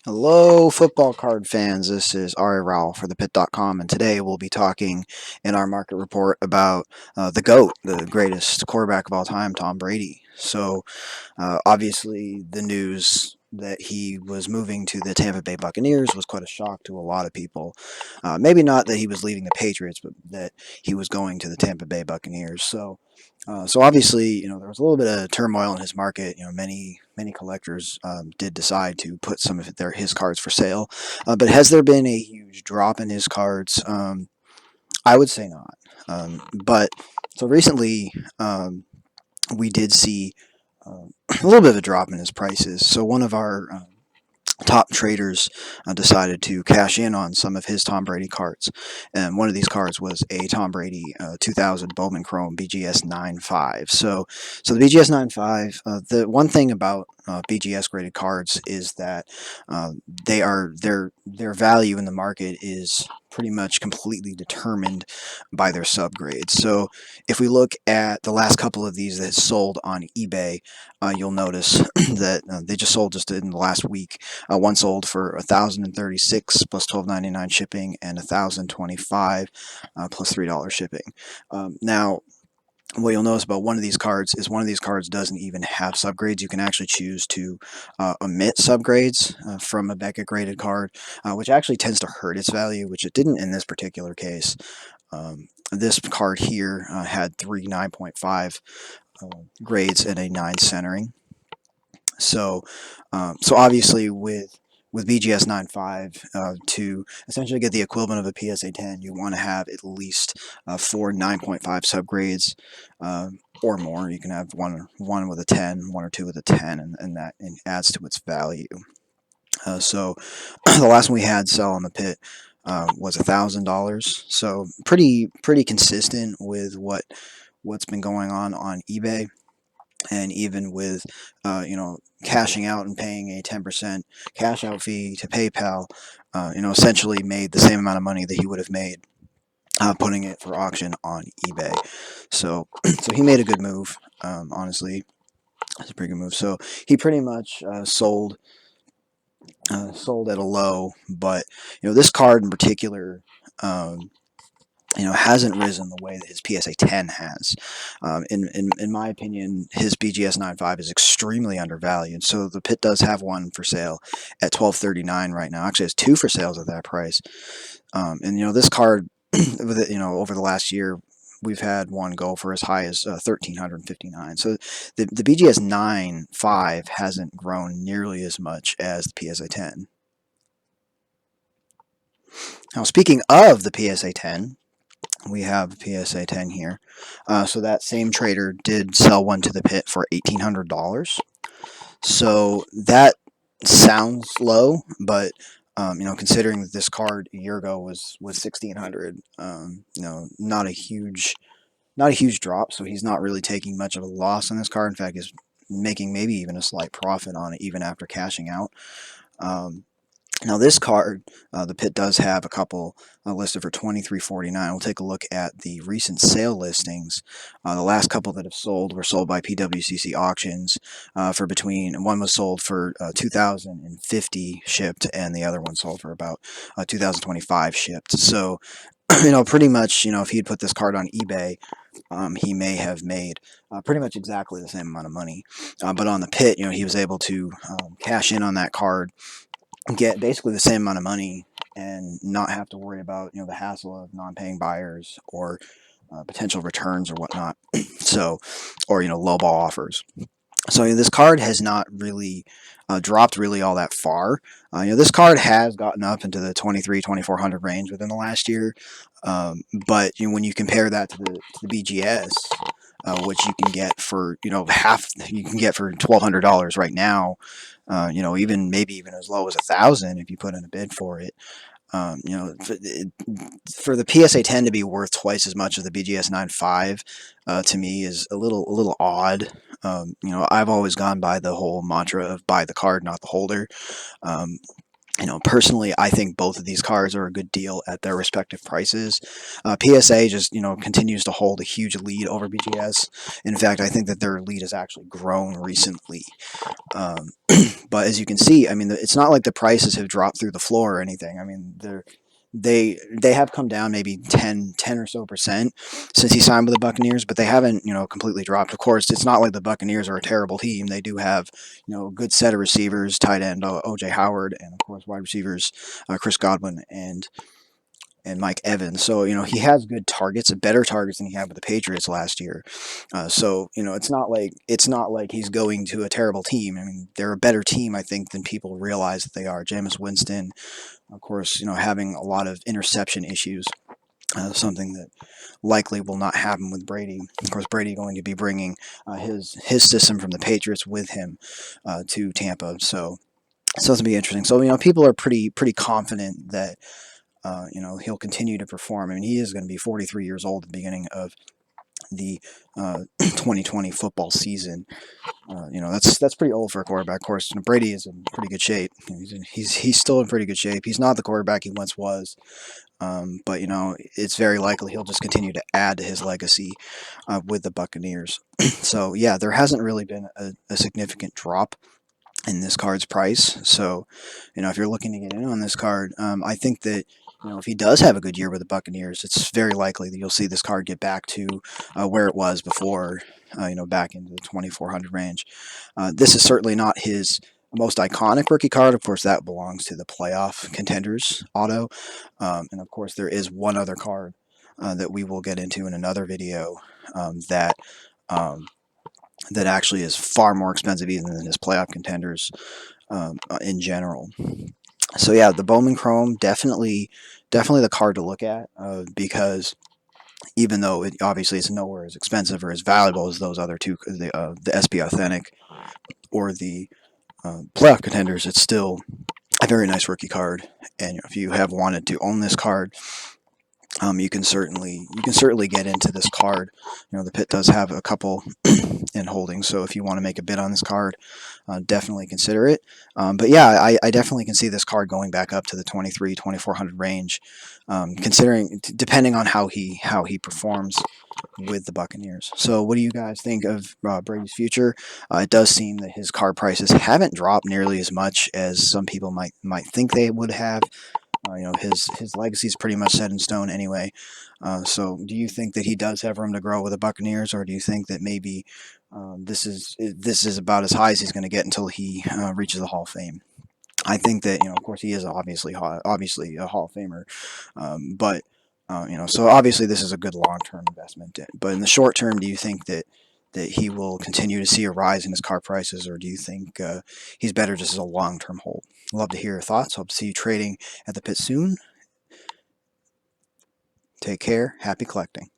Hello, football card fans. This is Ari Rowell for ThePit.com, and today we'll be talking in our market report about the GOAT, the greatest quarterback of all time, Tom Brady. Obviously, the news that he was moving to the Tampa Bay Buccaneers was quite a shock to a lot of people. Maybe not that he was leaving the Patriots, but that he was going to the Tampa Bay Buccaneers. So obviously, there was a little bit of turmoil in his market. Many collectors did decide to put some of his cards for sale. But has there been a huge drop in his cards? I would say not. But so recently, we did see a little bit of a drop in his prices. So one of our top traders decided to cash in on some of his Tom Brady cards. And one of these cards was a Tom Brady 2000 Bowman Chrome BGS 95. So the BGS 95, the one thing about BGS graded cards is that their value in the market is pretty much completely determined by their subgrades. So if we look at the last couple of these that sold on eBay, you'll notice that they just sold just in the last week. One sold for 1,036 plus 12.99 shipping, and 1,025 plus $3 shipping. Now, what you'll notice about one of these cards is one of these cards doesn't even have subgrades. You can actually choose to omit subgrades from a Beckett graded card, which actually tends to hurt its value, which it didn't in this particular case. This card here had three 9.5 grades and a 9 centering. So obviously with BGS 9.5, to essentially get the equivalent of a PSA 10, you want to have at least four 9.5 subgrades or more. You can have one with a 10, one or two with a 10, and that adds to its value. So the last one we had sell on the pit was $1,000. So pretty consistent with what's been going on eBay, and even with cashing out and paying a 10% cash out fee to PayPal, essentially made the same amount of money that he would have made putting it for auction on eBay. So so he made a good move. Honestly, it's a pretty good move. So he pretty much sold at a low, but this card in particular. Hasn't risen the way that his PSA 10 has. In my opinion, his BGS 95 is extremely undervalued. So the pit does have one for sale at $12.39 right now. Actually, has two for sales at that price. And this card, over the last year, we've had one go for as high as 1,359. So the BGS 9.5 hasn't grown nearly as much as the PSA 10. Now, speaking of the PSA 10, we have PSA 10 here. So that same trader did sell one to the pit for $1,800. So that sounds low, but considering that this card a year ago was 1,600, not a huge drop. So he's not really taking much of a loss on this card. In fact, he's making maybe even a slight profit on it, even after cashing out. Now this card, the pit does have a couple listed for $23.49. We'll take a look at the recent sale listings. The last couple that have sold were sold by PWCC auctions for one was sold for 2,050 shipped, and the other one sold for about 2,025 shipped. So pretty much, if he had put this card on eBay, he may have made pretty much exactly the same amount of money. But on the pit, he was able to cash in on that card, get basically the same amount of money, and not have to worry about the hassle of non-paying buyers or potential returns or whatnot. Or lowball offers. So this card has not really dropped really all that far. This card has gotten up into the 2,400 range within the last year, but when you compare that to the BGS, which you can get for you can get for $1,200 right now. Maybe even as low as 1,000 if you put in a bid for it. For the PSA 10 to be worth twice as much as the BGS 9.5, to me is a little odd. I've always gone by the whole mantra of buy the card, not the holder. Personally, I think both of these cars are a good deal at their respective prices. PSA just, continues to hold a huge lead over BGS. In fact, I think that their lead has actually grown recently. Um, but as you can see, I mean, it's not like the prices have dropped through the floor or anything. I mean, they have come down maybe 10 or so percent since he signed with the Buccaneers, but they haven't, completely dropped. Of course, it's not like the Buccaneers are a terrible team. They do have, a good set of receivers, tight end OJ Howard, and of course wide receivers Chris Godwin and Mike Evans. So, he has good targets, better targets than he had with the Patriots last year. So, it's not like he's going to a terrible team. I mean, they're a better team, I think, than people realize that they are. Jameis Winston, of course, having a lot of interception issues. Something that likely will not happen with Brady. Of course, Brady going to be bringing his system from the Patriots with him to Tampa. So it's gonna be interesting. So people are pretty confident that he'll continue to perform. I mean, he is going to be 43 years old at the beginning of the 2020 football season. That's pretty old for a quarterback. Of course, Brady is in pretty good shape. He's still in pretty good shape. He's not the quarterback he once was, but it's very likely he'll just continue to add to his legacy with the Buccaneers. So yeah, there hasn't really been a significant drop in this card's price. So, if you're looking to get in on this card, I think that if he does have a good year with the Buccaneers, it's very likely that you'll see this card get back to where it was before. Back into the 2,400 range. This is certainly not his most iconic rookie card. Of course, that belongs to the playoff contenders auto. And of course, there is one other card that we will get into in another video that. That actually is far more expensive even than his playoff contenders in general. So yeah, the Bowman Chrome definitely the card to look at because even though it obviously is nowhere as expensive or as valuable as those other two, the SB Authentic or the playoff contenders, it's still a very nice rookie card. And if you have wanted to own this card, you can certainly get into this card. The pit does have a couple in holding, so if you want to make a bid on this card, definitely consider it. But yeah, I definitely can see this card going back up to the 2,400 range, considering depending on how he performs with the Buccaneers. So, what do you guys think of Brady's future? It does seem that his card prices haven't dropped nearly as much as some people might think they would have. His legacy is pretty much set in stone anyway. So, do you think that he does have room to grow with the Buccaneers, or do you think that maybe this is about as high as he's going to get until he reaches the Hall of Fame? I think that of course, he is obviously a Hall of Famer, but so obviously this is a good long-term investment. But in the short term, do you think that he will continue to see a rise in his car prices, or do you think he's better just as a long-term hold? Love to hear your thoughts. Hope to see you trading at the pit soon. Take care. Happy collecting.